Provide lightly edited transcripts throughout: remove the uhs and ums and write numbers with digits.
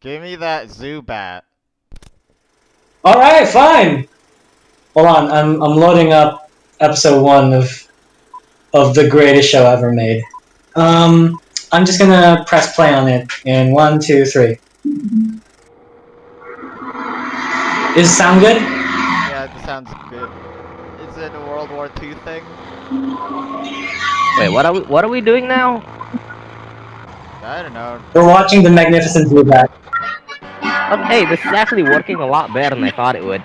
Give me that Zubat. Alright, fine. Hold on, I'm loading up episode 1 of the greatest show ever made. I'm just gonna press play on it in 1, 2, 3. Does it sound good? Yeah, this sounds good. Is it a World War II thing? Wait, what are we doing now? I don't know. We're watching the magnificent Zubat. Okay, this is actually working a lot better than I thought it would.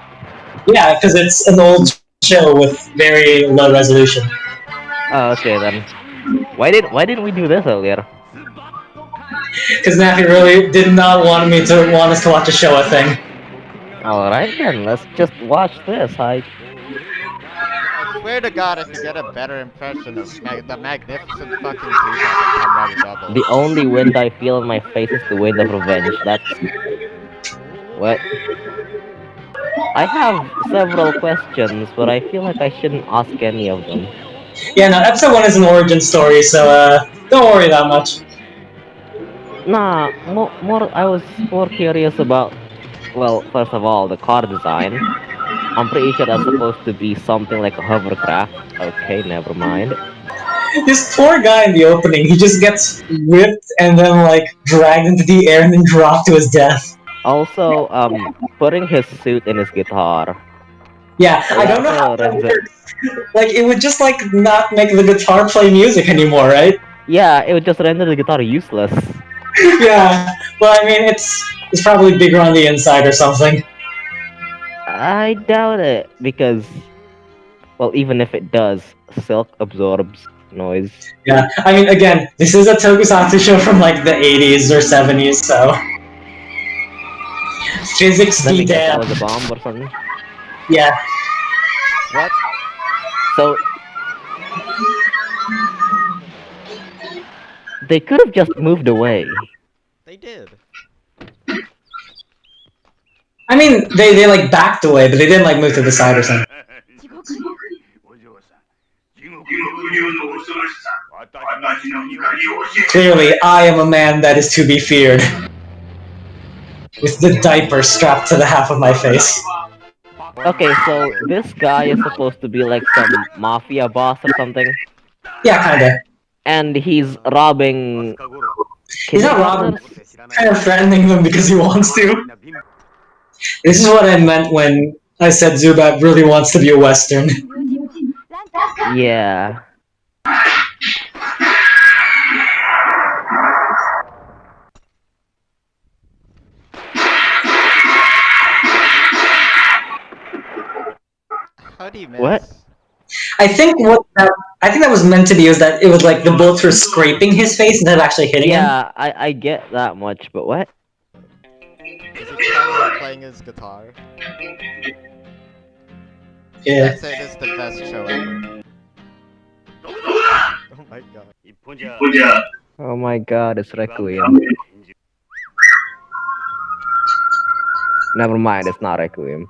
Yeah, because it's an old show with very low resolution. Oh, okay then. Why didn't we do this earlier? Because Nappy really did not want us to watch a show, I think. Alright then, let's just watch this. I swear to God, if you get a better impression of the magnificent fucking Zubat, then come right double. The only wind I feel in my face is the wind of revenge. That's... What? I have several questions, but I feel like I shouldn't ask any of them. Yeah, no, episode 1 is an origin story, so don't worry that much. Nah, I was more curious about... Well, first of all, the car design. I'm pretty sure that's supposed to be something like a hovercraft. Okay, never mind. This poor guy in the opening, he just gets whipped and then, like, dragged into the air and then dropped to his death. Also, putting his suit in his guitar. Yeah, I don't know how that works. Like, it would just, like, not make the guitar play music anymore, right? Yeah, it would just render the guitar useless. Yeah, well, I mean, it's probably bigger on the inside or something. I doubt it, because... Well, even if it does, silk absorbs noise. Yeah, I mean, again, this is a tokusatsu show from, like, the 80s or 70s, so... Physics Let be me guess, that damned. was a bomb or something? Yeah. What? So... They could have just moved away. They did. I mean, they like, backed away, but they didn't, like, move to the side or something. Clearly, I am a man that is to be feared. With the diaper strapped to the half of my face. Okay, so this guy is supposed to be like some mafia boss or something. Yeah, kinda. And he's robbing... He's not robbing, kind of threatening them because he wants to. This is what I meant when I said Zubat really wants to be a Western. Yeah. How do you miss? What? I think that was meant to be was that it was like the bullets were scraping his face instead of actually hitting him. Yeah, I get that much, but what? Is it Tyler playing his guitar? Yeah. I'd say this is the best show ever. Oh my god. Oh my god, it's Requiem. Never mind, it's not Requiem.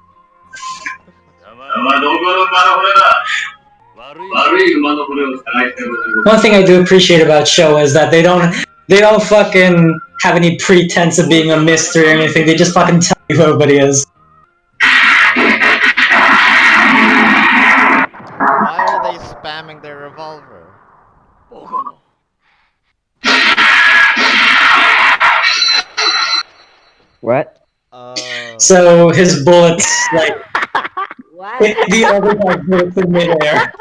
One thing I do appreciate about show is that they don't fucking have any pretense of being a mystery or anything. They just fucking tell you who everybody is. Why are they spamming their revolver? What? So his bullets like What? hit the other guy's bullets in midair.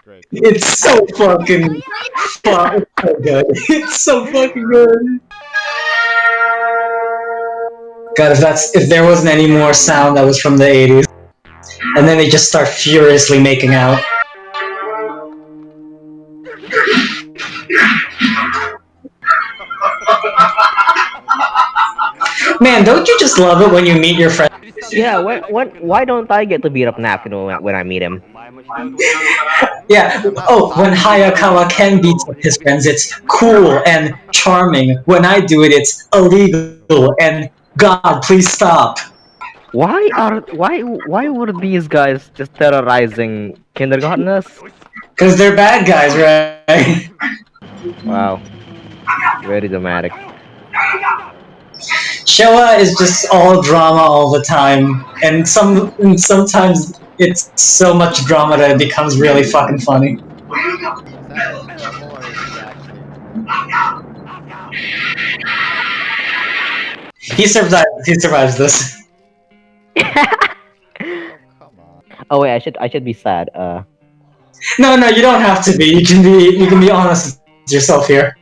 Great. It's so fucking so good. It's so fucking good. God, if there wasn't any more sound that was from the 80s. And then they just start furiously making out. Man, don't you just love it when you meet your friend? Yeah, why don't I get to beat up Napino when I meet him? Yeah, oh, when Hayakawa can beat up his friends, it's cool and charming. When I do it, it's illegal and God, please stop. Why were these guys just terrorizing kindergartners? Because they're bad guys, right? Wow, very dramatic. Showa is just all drama all the time, and sometimes it's so much drama that it becomes really fucking funny. Is that his double or is he actually real? He survives this. Oh, come on. Oh wait, I should be sad. No, no, you don't have to be. You can be honest with yourself here.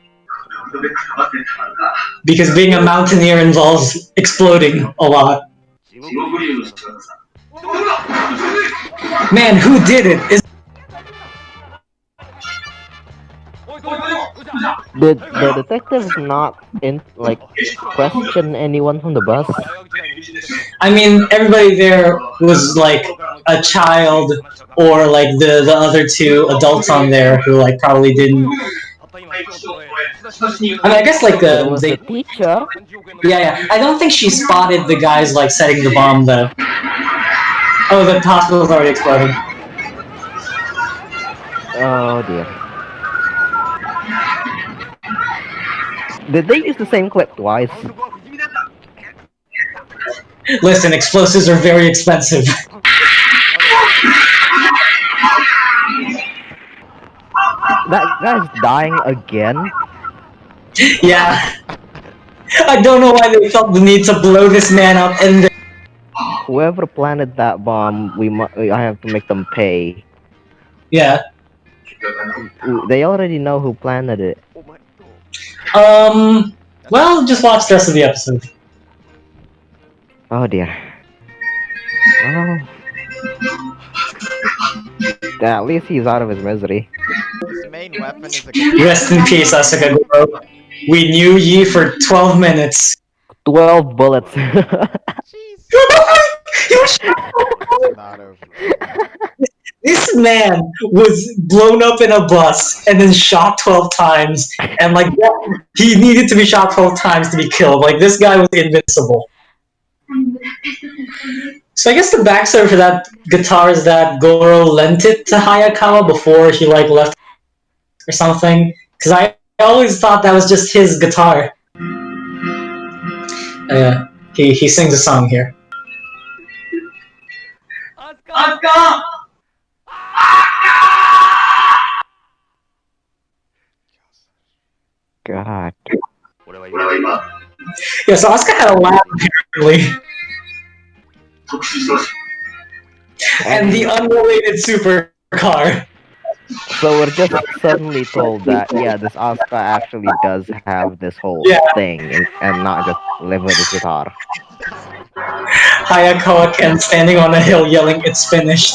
Because being a mountaineer involves exploding a lot. Man, who did it? Did the detectives not question anyone from the bus? I mean, everybody there was like a child or like the other two adults on there who like probably didn't. I mean, I guess like There was they. the teacher. Yeah. I don't think she spotted the guys like setting the bomb though. Oh, the hospital's already exploding. Oh dear. Did they use the same clip twice? Listen, explosives are very expensive. That guy's dying again? Yeah. I don't know why they felt the need to blow this man up and Whoever planted that bomb, I have to make them pay. yeah. They already know who planted it. Well, just watch the rest of the episode. Oh dear. Well, at least he's out of his misery. His main weapon is a guitar. Rest in peace, Asuka Goro. We knew ye for 12 minutes. 12 bullets. Jeez. He was Not over. This man was blown up in a bus and then shot 12 times, and like he needed to be shot 12 times to be killed. Like this guy was invincible. So I guess the backstory for that guitar is that Goro lent it to Hayakawa before he like left or something. Because I always thought that was just his guitar. He sings a song here. Asuka! God. Yeah, so Asuka had a lab apparently. And the unrelated supercar. So we're just suddenly told that, yeah, this Asuka actually does have this whole thing and not just live with his guitar. Hayakawa Ken standing on a hill yelling, "It's finished."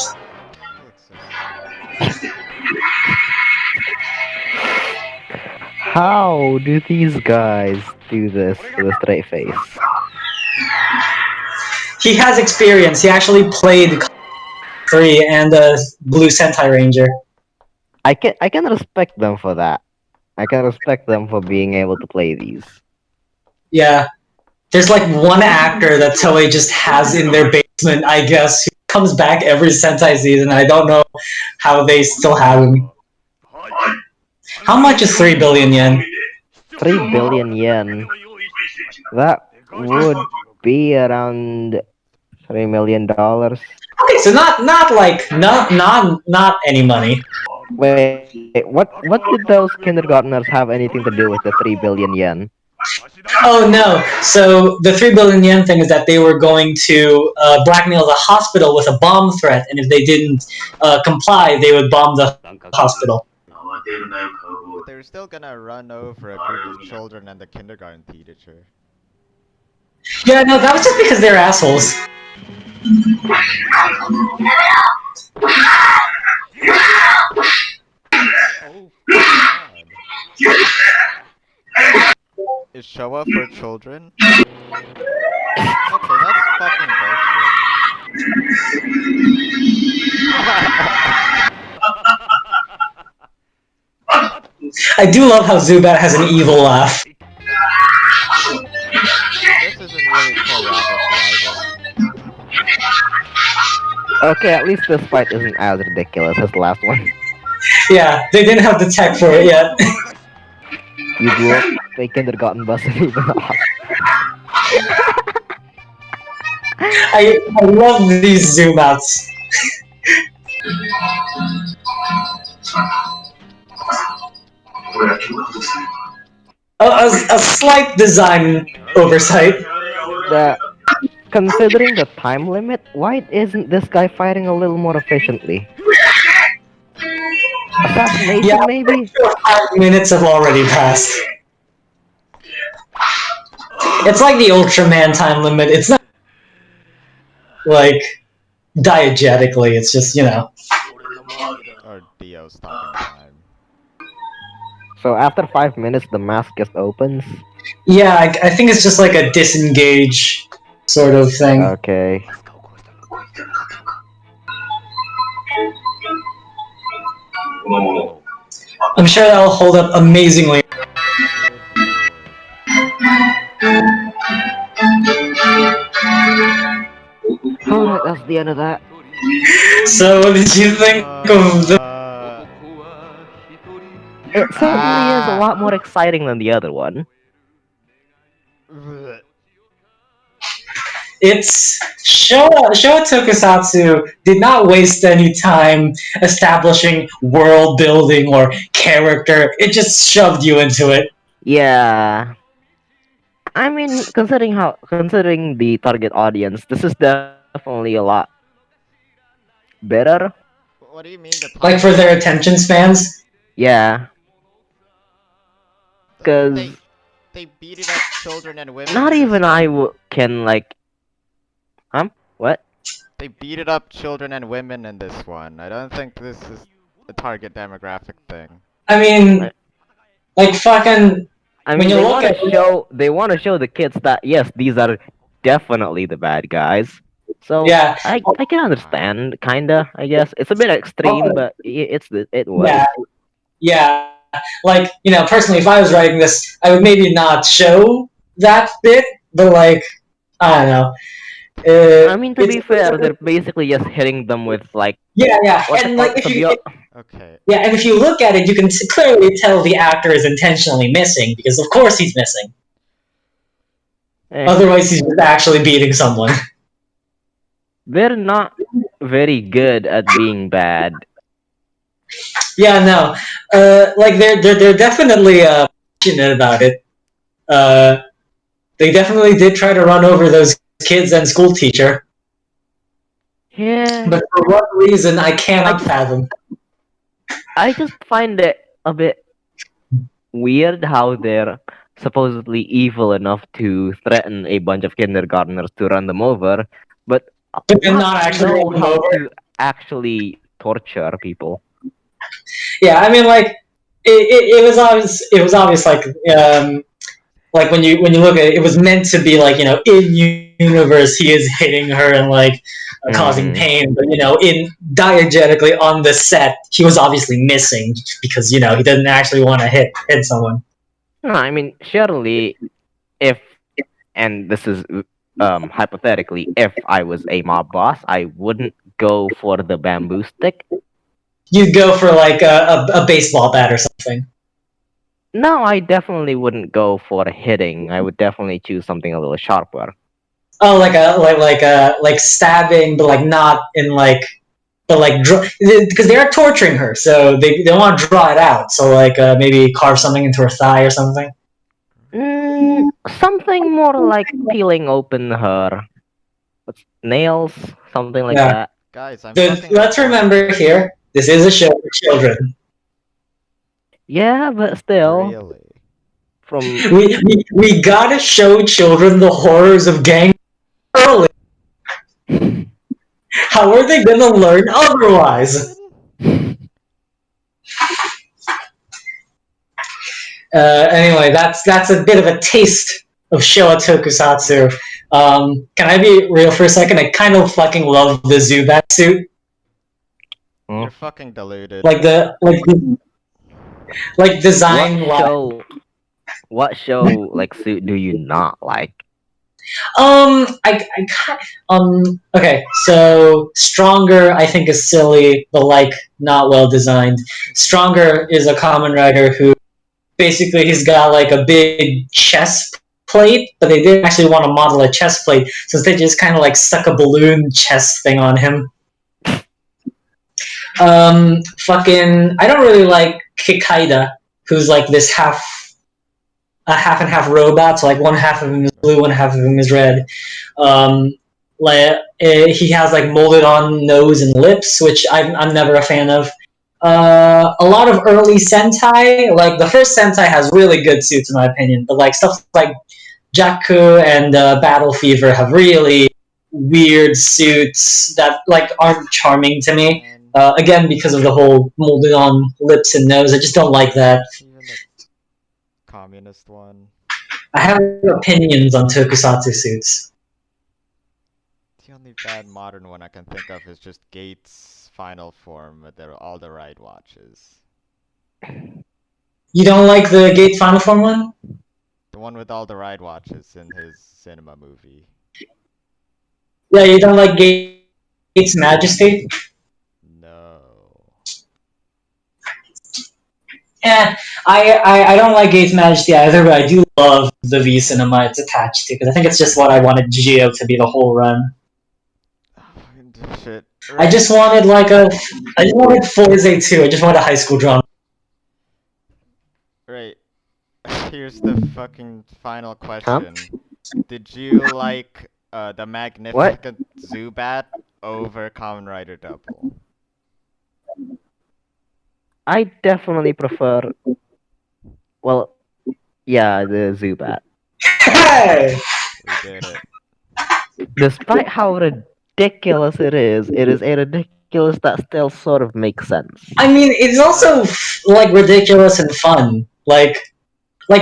How do these guys do this with a straight face? He has experience. He actually played 3 and Blue Sentai Ranger. I can respect them for that. I can respect them for being able to play these. Yeah. There's like one actor that Toei just has in their basement, I guess, who comes back every Sentai season. I don't know how they still have him. How much is 3 billion yen? 3 billion yen. That would be around $3 million. Okay, so not any money. Wait, what did those kindergartners have anything to do with the 3 billion yen? Oh no! So the 3 billion yen thing is that they were going to blackmail the hospital with a bomb threat, and if they didn't comply, they would bomb the hospital. But they're still gonna run over a group of children and the kindergarten teacher. Yeah, no, that was just because they're assholes. Oh, God. Is Showa for children? Okay, that's fucking I do love how Zubat has an evil laugh. bullshit. This isn't really choreography either. Okay, at least this fight isn't as ridiculous as the last one. Yeah, they didn't have the tech for it yet. You'd look like kindergarten bus even off. I love these zoom outs. A slight design oversight. The Considering the time limit, why isn't this guy fighting a little more efficiently? Assassination, Yeah, maybe? 5 minutes have already passed. It's like the Ultraman time limit. It's not like diegetically. It's just Or Dio stopping time. So after 5 minutes, the mask just opens. Yeah, I think it's just like a disengage sort of thing. Okay. I'm sure that'll hold up amazingly. Good lord. Alright, that's the end of that. So, what did you think of the? It certainly is a lot more exciting than the other one. It's Showa Tokusatsu did not waste any time establishing world building or character. It just shoved you into it. Yeah. I mean, considering the target audience, this is definitely a lot better. What do you mean the Like for their attention spans. Yeah. Because they beat it up children and women. not in this even one. can like. What? They beat it up children and women in this one. I don't think this is a target demographic thing. I mean, like fucking. I When mean, you they look want to at- show the kids that yes, these are definitely the bad guys. So Yeah. I can understand, kinda. I guess it's a bit extreme, but it was. Yeah. Like, personally, if I was writing this, I would maybe not show that bit, but like, I don't know. I mean, to be fair, they're basically just hitting them with like yeah, what and the like fuck Okay. yeah, and if you look at it, you can clearly tell the actor is intentionally missing because, of course, he's missing. Otherwise, he's just actually beating someone. They're not very good at being bad. Yeah, no, like they're definitely passionate about it. They definitely did try to run over those kids and school teacher. Yeah. But for what reason, I cannot fathom. I just find it a bit weird how they're supposedly evil enough to threaten a bunch of kindergartners to run them over, but they're not actually know run them how over. to actually torture people. Yeah, I mean, like it was obvious. It was obvious, like when you look at it, it was meant to be like in universe he is hitting her and like causing pain, but in diegetically on the set he was obviously missing because he didn't actually want to hit someone. No, I mean surely if, and this is hypothetically, if I was a mob boss, I wouldn't go for the bamboo stick. You'd go for like a baseball bat or something. No, I definitely wouldn't go for hitting. I would definitely choose something a little sharper. Oh, like stabbing, but like not in like, but like because they are torturing her, so they want to draw it out. So like maybe carve something into her thigh or something. Something more like peeling open her nails, something like that. Guys, let's remember here, this is a show for children. Yeah, but still. Really? From we gotta show children the horrors of gang early. How are they gonna learn otherwise? Anyway, that's a bit of a taste of Showa Tokusatsu. Can I be real for a second? I kind of fucking love the Zubat suit. You're fucking deluded. Like design. What show like suit do you not like? Okay, so Stronger I think is silly, but like not well designed. Stronger is a Kamen Rider who basically he's got like a big chest plate, but they didn't actually want to model a chest plate, so they just kind of like stuck a balloon chest thing on him. Fucking, I don't really like Kikaida, who's like this a half and half robot. So like one half of him is blue, one half of him is red. He has like molded on nose and lips, which I'm never a fan of. A lot of early Sentai, like the first Sentai has really good suits in my opinion, but like stuff like Jakku and Battle Fever have really weird suits that like aren't charming to me. Again, because of the whole molded on lips and nose, I just don't like that. Even the communist one. I have opinions on tokusatsu suits. The only bad modern one I can think of is just Gates' final form with all the ride watches. You don't like the Gates Final Form one? The one with all the ride watches in his cinema movie. Yeah, you don't like Gates Majesty? No. Yeah, I don't like Gates Majesty either, but I do love the V Cinema it's attached to, because I think it's just what I wanted Geo to be the whole run. Shit. I just wanted like I just wanted Forza 2, I just wanted a high school drama. Right. Here's the fucking final question. Did you like the magnificent Zubat over Kamen Rider Double? I definitely prefer. Well, yeah, the Zubat. Hey! We did it. Despite how ridiculous it is a ridiculous that still sort of makes sense. I mean, it's also like ridiculous and fun. Like,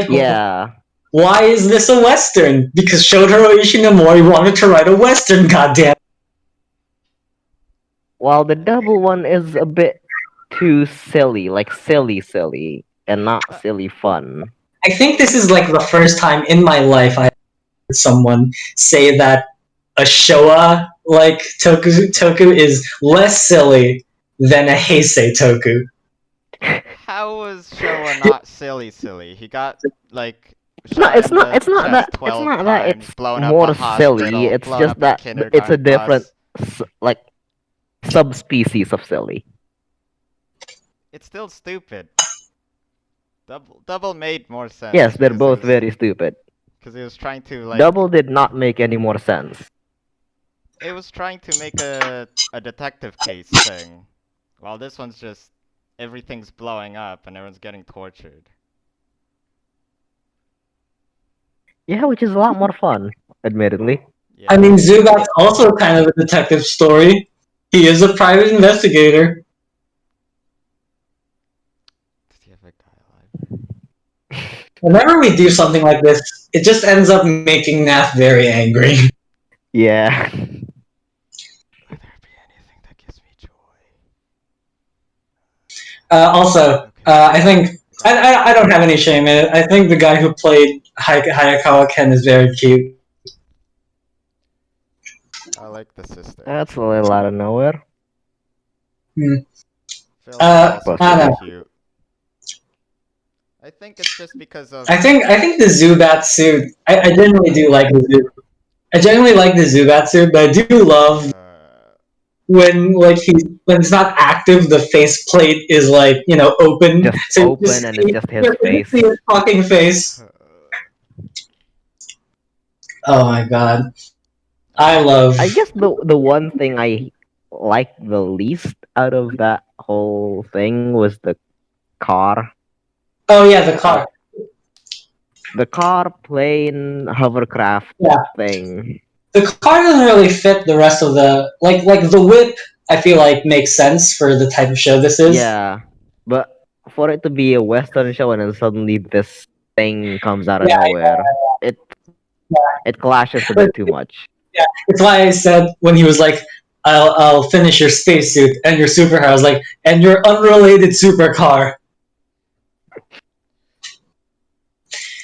Yeah. why is this a western? Because Shotaro Ishinomori wanted to write a western. Goddamn. While the double one is a bit too silly, like silly, and not silly fun. I think this is like the first time in my life I heard someone say that a Showa like toku is less silly than a Heisei toku. How was Showa not silly? He got like No, shot it's in not. the It's not that. chest It's 12 not that. times, It's blown up more a hospital, silly. It's blown just up that it's a kindergarten different, bus. like, subspecies of silly. It's still stupid. Double made more sense. Yes, they're because both very stupid. Because he was trying to like. Double did not make any more sense. It was trying to make a detective case thing, while this one's just everything's blowing up and everyone's getting tortured. Yeah, which is a lot more fun, admittedly. Yeah. I mean, Zubat's also kind of a detective story. He is a private investigator. Does he have a guy alive? Whenever we do something like this, it just ends up making Nath very angry. Yeah. Will there be anything that gives me joy? Also, I think I don't have any shame in it. I think the guy who played Hayakawa Ken is very cute. I like the sister. That's a little out of nowhere. Phil's I also don't know. cute. I think it's just because of. I think the Zubat suit. I generally do like the Zubat. I generally like the Zubat suit, but I do love when when it's not active, the faceplate is like open. Just so open and it's just his you face. see his fucking face. Oh my god. I guess the one thing I liked the least out of that whole thing was the car. Oh yeah, the car. The car plane hovercraft thing. The car doesn't really fit the rest of the like the whip. I feel like makes sense for the type of show this is. Yeah, but for it to be a Western show and then suddenly this thing comes out of nowhere, it clashes a bit too much. Yeah, it's why I said when he was like, "I'll finish your spacesuit and your supercar," I was like, "And your unrelated supercar."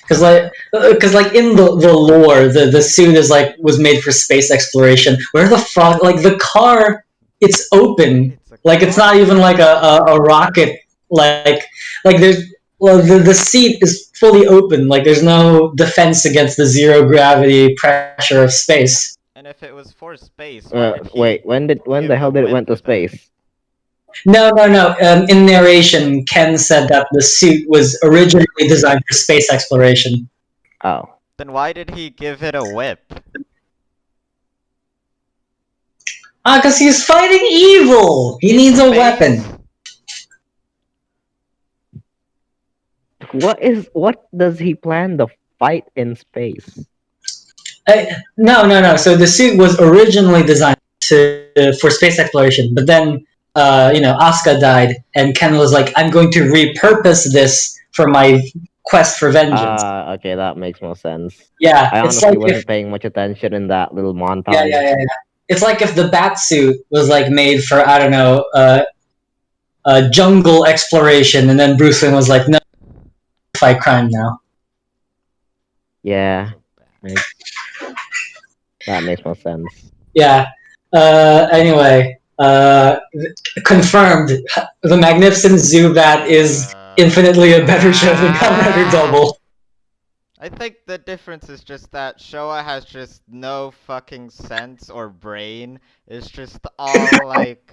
Because in the lore, the suit is was made for space exploration. Where the fuck, the car, it's open. It's not even like a rocket. There's well, the seat is fully open. Like there's no defense against the zero gravity pressure of space. And if it was for space, why did he Wait, when the give hell the did it whip went to with it? space? No, no, no. In narration, Ken said that the suit was originally designed for space exploration. Oh. Then why did he give it a whip? Because he's fighting evil. He needs a weapon. Space? What does he plan to fight in space? No, no, no. So the suit was originally designed for space exploration, but then Asuka died, and Ken was like, "I'm going to repurpose this for my quest for vengeance." Okay, that makes more sense. Yeah, I it's honestly like wasn't if paying much attention in that little montage. yeah. It's like if the bat suit was like made for I don't know jungle exploration, and then Bruce Wayne was like, "No, fight crime now." Yeah, that makes more sense. Yeah. Anyway, confirmed. The Magnificent Zubat is infinitely a better show than Kamen Rider Double. I think the difference is just that Showa has just no fucking sense or brain. It's just all like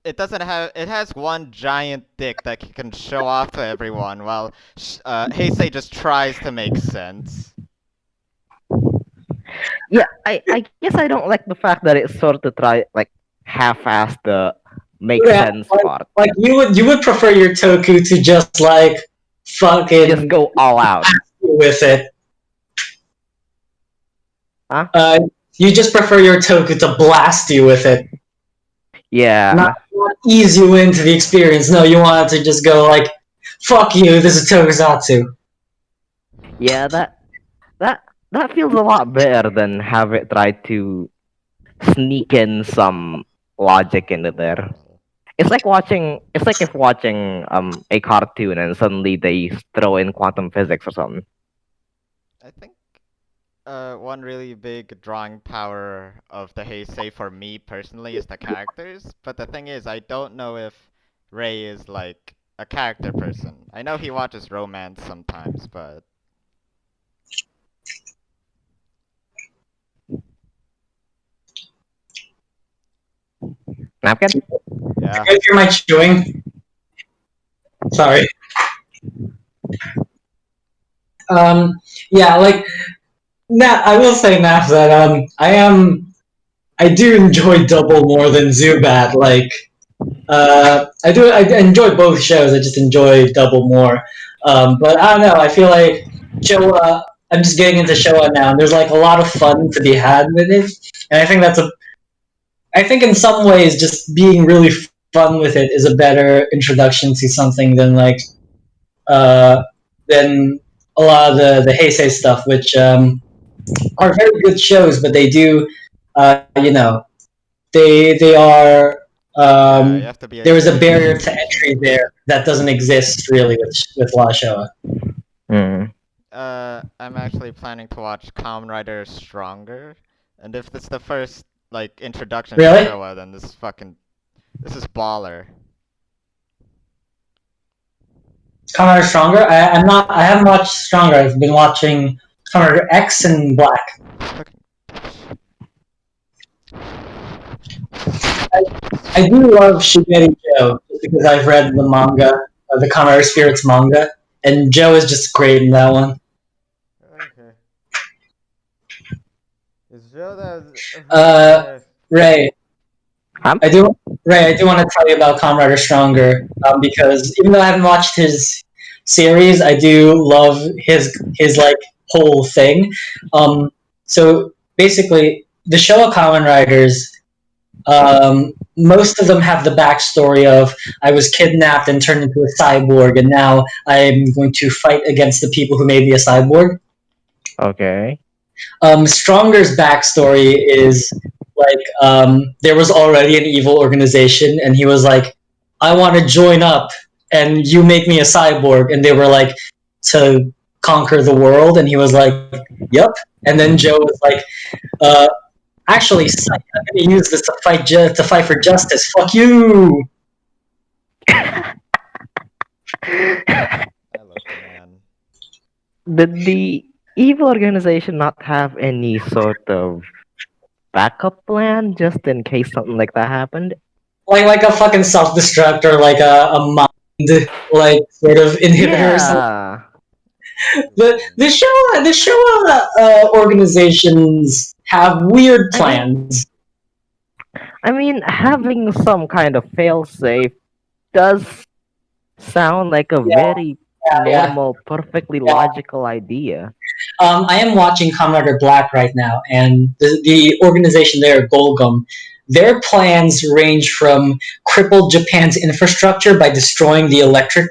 it doesn't have. It has one giant dick that he can show off to everyone, while Heisei just tries to make sense. Yeah, I guess I don't like the fact that it sort of try like half-assed the make sense part. Like you would prefer your Toku to just like fucking Just go all out. with it. Huh? You just prefer your Toku to blast you with it. Yeah. Not ease you into the experience. No, you want it to just go like, fuck you, this is Tokusatsu. Yeah, that feels a lot better than have it try to sneak in some logic into there. It's like if watching a cartoon and suddenly they throw in quantum physics or something. I think one really big drawing power of the Heisei for me personally is the characters, but the thing is I don't know if Ray is like a character person. I know he watches romance sometimes, but Napkin? yeah. You guys hear my chewing? Sorry. Yeah, like I will say, Naf, that I do enjoy Double more than Zubat. Like, I enjoy both shows. I just enjoy Double more. But I don't know. I feel like Showa. I'm just getting into Showa now, and there's like a lot of fun to be had with it. And I think I think in some ways, just being really fun with it is a better introduction to something than like than a lot of the Heisei stuff, which are very good shows, but they do, they are. Yeah, you have to be There is a extremely barrier to patient. entry there that doesn't exist really with La Showa. Mm. I'm actually planning to watch Kamen Rider Stronger, and if it's the first like introduction Really? to Showa, then this is baller. Kamen Rider Stronger. I haven't watched Stronger. I've been watching Kamen Rider X and Black. I do love Shigeri Joe just because I've read the manga, the Kamen Rider Spirits manga, and Joe is just great in that one. Okay. Is Joe that? Ray, Huh? I do want to tell you about Kamen Rider Stronger because even though I haven't watched his series, I do love his like whole thing. So basically, the Showa Kamen Riders, most of them have the backstory of I was kidnapped and turned into a cyborg, and now I'm going to fight against the people who made me a cyborg. Okay. Stronger's backstory is like there was already an evil organization, and he was like, "I want to join up, and you make me a cyborg." And they were like, "To conquer the world," and he was like, "Yep." And then Joe was like, "Actually, I'm going to use this to fight for justice. Fuck you." Did the evil organization not have any sort of backup plan just in case something like that happened? Like a fucking self destruct or like a mind like sort of inhibitor or something. Yeah. The show organizations have weird I mean, plans. having some kind of failsafe does sound like a Yeah, very yeah. normal, perfectly Yeah. logical idea. I am watching Comrade Black right now, and the organization there, Golgum, their plans range from cripple Japan's infrastructure by destroying the electric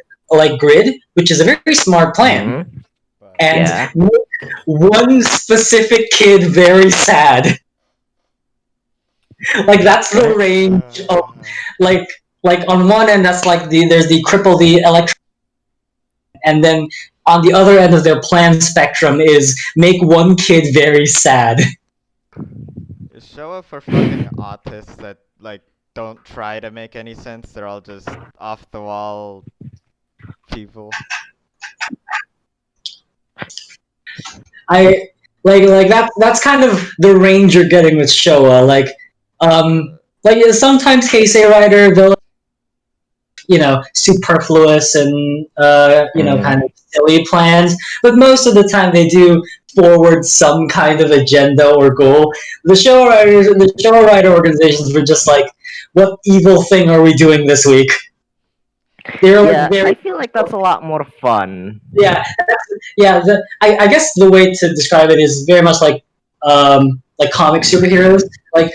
grid, which is a very smart plan, Mm-hmm. But and Yeah. make one specific kid very sad. Like that's the That's range of like on one end that's like there's the cripple the electric, and then on the other end of their plan spectrum is make one kid very sad. is Showa for fucking autists that like don't try to make any sense? They're all just off the wall people. I that's kind of the range you're getting with Showa. Um, sometimes Heisei Rider they'll superfluous and mm, kind of silly plans, but most of the time they do forward some kind of agenda or goal. The show writer organizations were just like, what evil thing are we doing this week? They're like yeah. very I feel like that's a lot more fun. yeah yeah. I guess the way to describe it is very much like comic superheroes. Like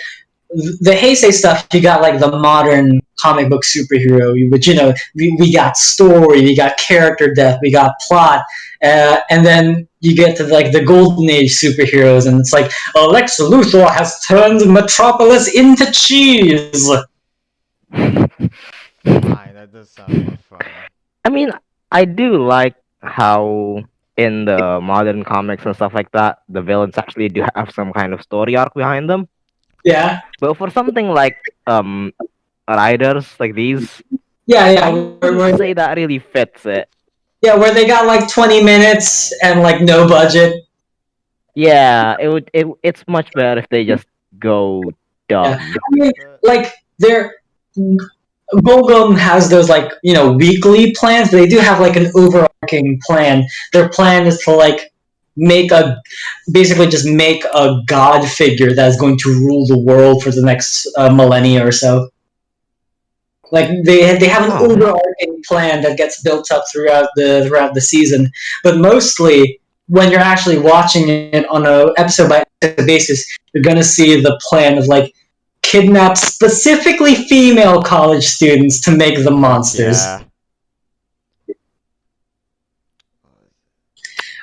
the Heisei stuff, you got like the modern comic book superhero, which we got story, we got character depth, we got plot, and then you get to like the golden age superheroes, and it's like Lex Luthor has turned Metropolis into cheese. Fine, that does sound more fun. I mean, I do like how in the modern comics and stuff like that, the villains actually do have some kind of story arc behind them. Yeah, But for something like riders like these, yeah. I wouldn't say that really fits it. Where they got like 20 minutes and like no budget. Yeah, it's much better if they just go Yeah, dumb. I mean, But like they're Golgum has those like weekly plans, but they do have like an overarching plan. Their plan is to like make a basically just make a god figure that is going to rule the world for the next millennia or so. Like they have an Oh. overarching plan that gets built up throughout the season, but mostly when you're actually watching it on a episode by episode basis, you're gonna see the plan of like kidnap specifically female college students to make them fuck monsters. yeah.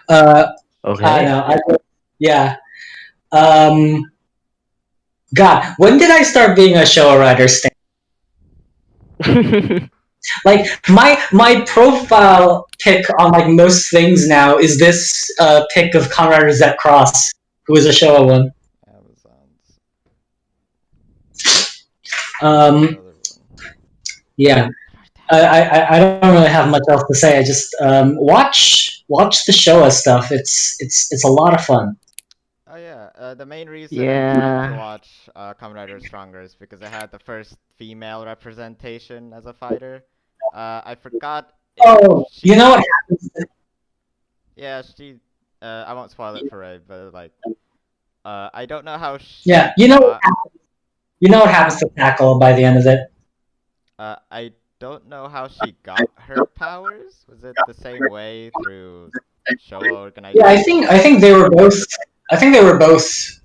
Uh, I Okay. know. Yeah. Um, God, when did I start being a show writer? Like my profile pic on like most things now is this pic of Conrad Rosette Cross, who is a Showa one. Amazons. Um, Another one. yeah, I don't really have much else to say. I just watch the Showa stuff. It's a lot of fun. Oh yeah, the main reason I'm trying to Yeah. watch Kamen Rider Stronger is because it had the first female representation as a fighter. I forgot if Oh, she. you know what happens? Yeah, she. I won't spoil it for Ray, but like, I don't know how she Yeah, got. you know what happens to Tackle by the end of it. I don't know how she got her powers. Was it the same way through show Yeah, I organization? think I think they were both. I think they were both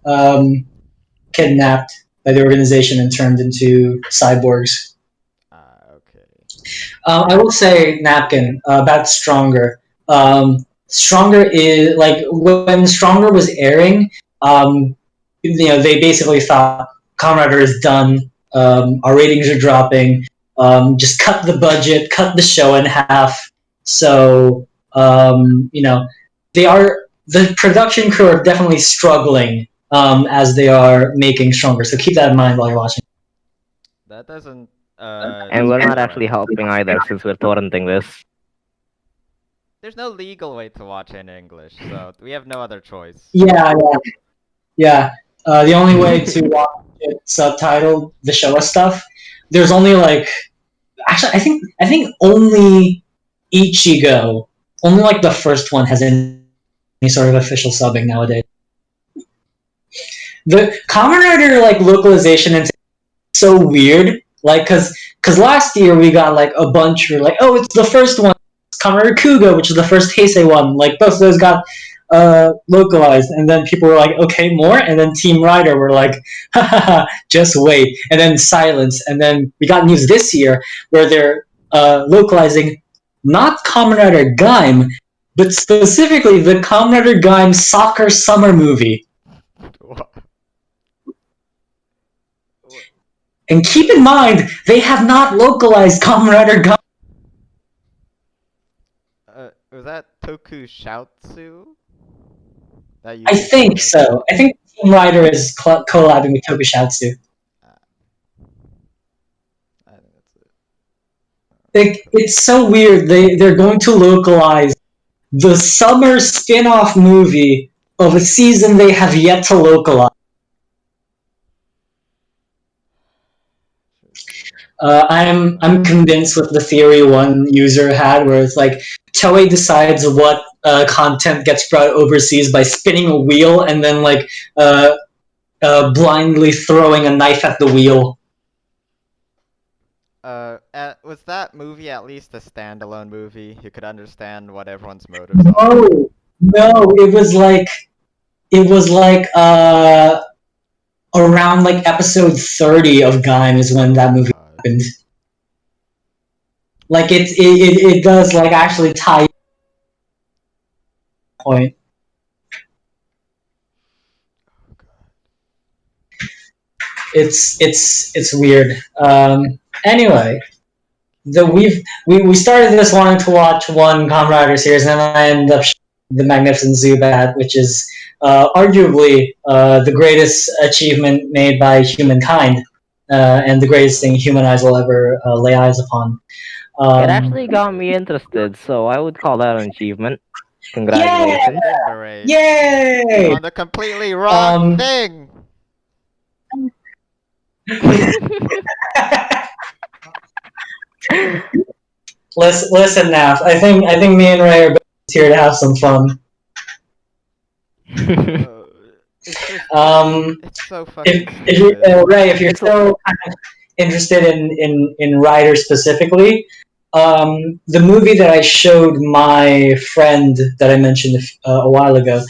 kidnapped by the organization and turned into cyborgs. Okay. I will say Napkin about Stronger. Stronger is like when Stronger was airing. They basically thought Comrade is done. Our ratings are dropping. Just cut the budget, cut the show in half. So they are the production crew are definitely struggling as they are making Stronger. So keep that in mind while you're watching. That doesn't And we're not spoil actually anything. helping either since we're torrenting this. there's no legal way to watch it in English, so we have no other choice. Yeah, yeah, yeah. The only way to watch it subtitled the Showa stuff, there's only like actually I think only Ichigo, only like the first one has any sort of official subbing nowadays. The Kamen Rider like localization and so weird, like because last year we got like a bunch. We're like, oh, it's the first one, it's Kamen Rider Kugo, which is the first Heisei one. Like both of those got localized, and then people were like, okay, more, and then Team Rider were like, ha ha ha, just wait, and then silence, and then we got news this year where they're localizing not Kamen Rider Gaim, but specifically the Kamen Rider Gaim soccer summer movie. And keep in mind, they have not localized Kamen Rider Gaim. Was that Tokushoutsu? That you I think so. I think Team Rider is collabing with Tokushoutsu. I think that's it. It's so weird. They're going to localize the summer spin-off movie of a season they have yet to localize. I'm convinced with the theory one user had, where it's like Toei decides what content gets brought overseas by spinning a wheel and then like blindly throwing a knife at the wheel. Was that movie at least a standalone movie? You could understand what everyone's motives are. No, it was like around like episode 30 of Gaim is when that movie happened. Like it does like actually tie point. It's weird. Anyway, we started this wanting to watch one Kamen Rider series, and then I ended up the Magnificent Zubat, which is arguably the greatest achievement made by humankind, and the greatest thing human eyes will ever lay eyes upon. It actually got me interested, so I would call that an achievement. Yeah! Congratulations. Ignorate. Yay! On the completely wrong thing. Listen, now. I think me and Ray are here to have some fun. It's so fucking Ray, if you're so kind of interested in Rider specifically, the movie that I showed my friend that I mentioned a while ago,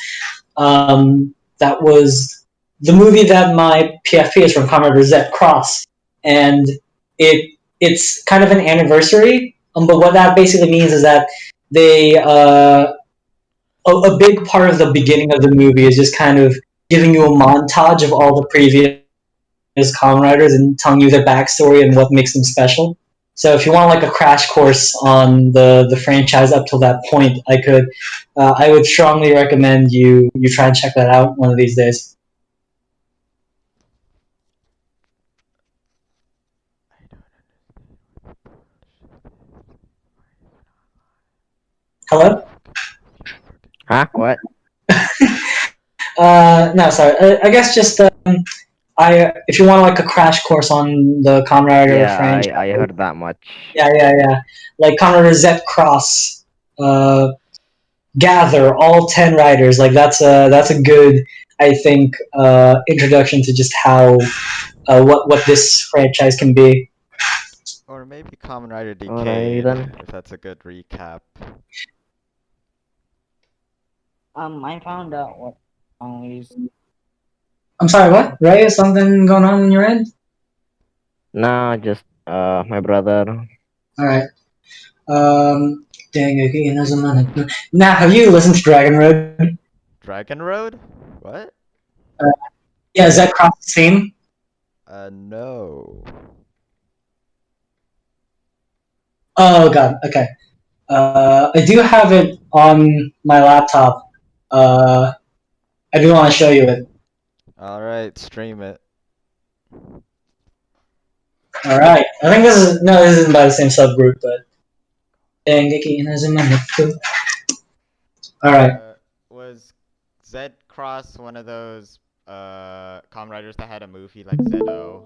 that was the movie that my PFP is from, Kamen Rider Z Cross, and it's kind of an anniversary. But what that basically means is that they a big part of the beginning of the movie is just kind of giving you a montage of all the previous Kamen Riders and telling you their backstory and what makes them special. So if you want like a crash course on the franchise up till that point, I would strongly recommend you try and check that out one of these days. Hello? Huh? What? No, sorry. I guess just if you want like a crash course on the Kamen Rider franchise. I heard that much. Yeah. Like Kamen Rider Z Cross, gather all 10 riders. Like that's a good, I think, introduction to just how what this franchise can be. Or maybe Kamen Rider Alrighty Decade, then. if that's a good recap. I found out what song is. I'm sorry, what? Ray, is something going on in your end? Nah, just my brother. Alright. Now, have you listened to Dragon Road? Dragon Road? What? Yeah, is that Cross theme? No. Oh god, okay. I do have it on my laptop. I do want to show you it. Alright, stream it. Alright. I think this isn't by the same subgroup, but Dengeki Inazumaneko. All right. Was Zed Cross one of those Kamen Riders that had a movie like Zedo?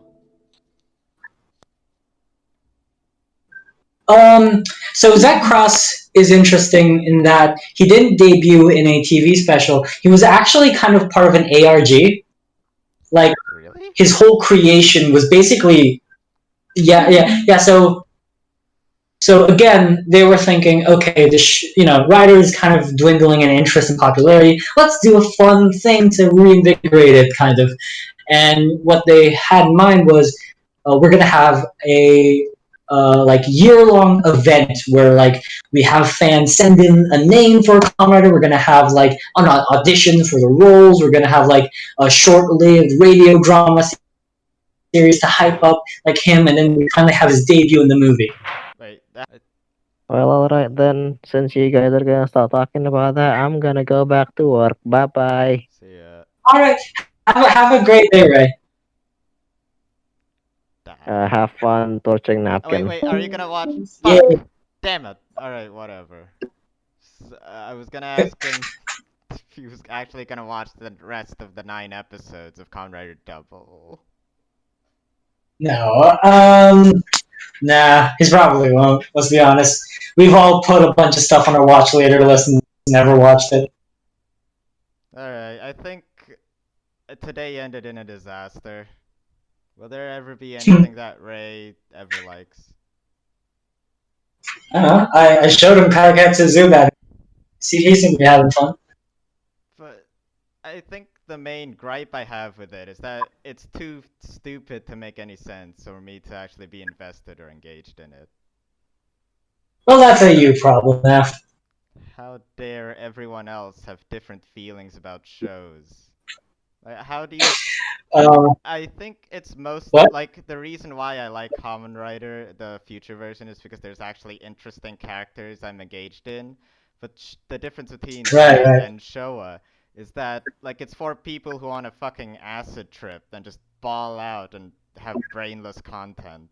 Um, so Zach Cross is interesting in that he didn't debut in a TV special. He was actually kind of part of an ARG. Like Really? his whole creation was basically yeah. So again, they were thinking, okay, Ryder is kind of dwindling in interest and popularity. Let's do a fun thing to reinvigorate it, kind of. And what they had in mind was, we're gonna have a like year-long event where like we have fans send in a name for a Kamen Rider. We're gonna have like an audition for the roles. We're gonna have like a short-lived radio drama series to hype up like him, and then we finally have his debut in the movie. Wait, that Well, alright then. Since you guys are gonna start talking about that, I'm gonna go back to work. Bye bye. see All right, have a great day, Ray. that. Have fun torching Oh, wait, napkin. wait, are you gonna watch? Yeah. Fuck! Damn it! Alright, whatever. I was gonna ask him if he was actually gonna watch the rest of the 9 episodes of Kamen Rider Double. No, nah, he probably won't. Let's be honest. We've all put a bunch of stuff on our watch later list and never watched it. Alright, I think today ended in a disaster. Will there ever be anything that Ray ever likes? I don't know. I showed him Kaiketsu Zubat. See, he seemed to be having fun. But I think the main gripe I have with it is that it's too stupid to make any sense for me to actually be invested or engaged in it. Well, that's a you problem now. How dare everyone else have different feelings about shows? Like, how do you? Um, I think it's most what? like the reason why I like Kamen Rider, the future version, is because there's actually interesting characters I'm engaged in. But the difference between that Right. and Showa is that like it's for people who want a fucking acid trip and just ball out and have brainless content.